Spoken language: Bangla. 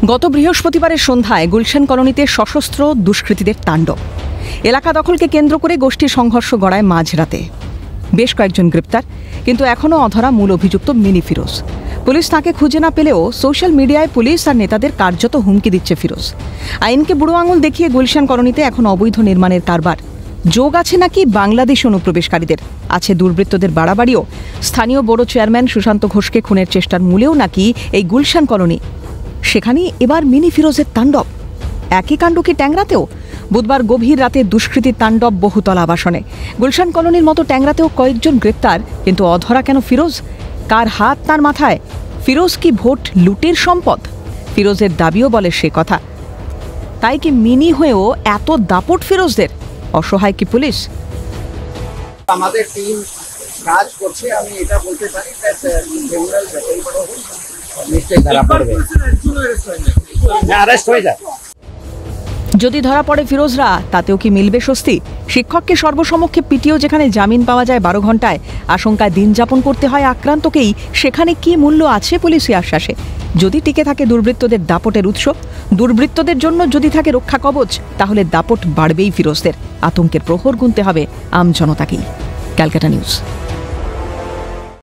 গত বৃহস্পতিবারের সন্ধ্যায় গুলশান কলোনিতে সশস্ত্র দুষ্কৃতীদের তাণ্ডব। এলাকা দখলকে কেন্দ্র করে গোষ্ঠী সংঘর্ষ গড়ায় মাঝরাতে। বেশ কয়েকজন গ্রেপ্তার, কিন্তু এখনও অধরা মূল অভিযুক্ত মিনি ফিরোজ। পুলিশ তাকে খুঁজে না পেলেও সোশ্যাল মিডিয়ায় পুলিশ আর নেতাদের কার্যত হুমকি দিচ্ছে ফিরোজ। আইনকে বুড়ো আঙুল দেখিয়ে গুলশান কলোনিতে এখন অবৈধ নির্মাণের কারবার। যোগ আছে নাকি বাংলাদেশ অনুপ্রবেশকারীদের, আছে দুর্বৃত্তদের বাড়াবাড়িও। স্থানীয় বড় চেয়ারম্যান সুশান্ত ঘোষকে খুনের চেষ্টার মূলেও নাকি এই গুলশান কলোনি। সেখানেই এবার মিনি ফিরোজের তাণ্ডব। একই কাণ্ড কি ট্যাংরাতেও? বুধবার গভীর রাতে দুষ্কৃতীর তাণ্ডব বহুতল আবাসনে। গুলশান কলোনির মতো ট্যাংরাতেও কয়েকজন গ্রেপ্তার, কিন্তু অধরা কেন ফিরোজ? কার হাত তার মাথায়? ফিরোজ কি ভোট লুটের সম্পদ? ফিরোজের দাবিও বলে সে কথা। তাই কি মিনি হয়েও এত দাপট ফিরোজদের? অসহায় কি পুলিশ? আমাদের টিম কাজ করছে, আমি এটা বলতে পারি যদি ধরা পড়ে ফিরোজরা, তাতেও কি মিলবে স্বস্তি? শিক্ষককে সর্বসমক্ষে পিটিয়েও যেখানে জামিন পাওয়া যায় 12 ঘন্টায়, আশঙ্কায় দিন যাপন করতে হয় আক্রান্তকেই, সেখানে কি মূল্য আছে পুলিশি আশ্বাসে? যদি টিকে থাকে দুর্বৃত্তদের দাপটের উৎস, দুর্বৃত্তদের জন্য যদি থাকে রক্ষা কবচ, তাহলে দাপট বাড়বেই ফিরোজদের। আতঙ্কের প্রহর গুনতে হবে আমজনতাকেই। ক্যালকাটা নিউজ।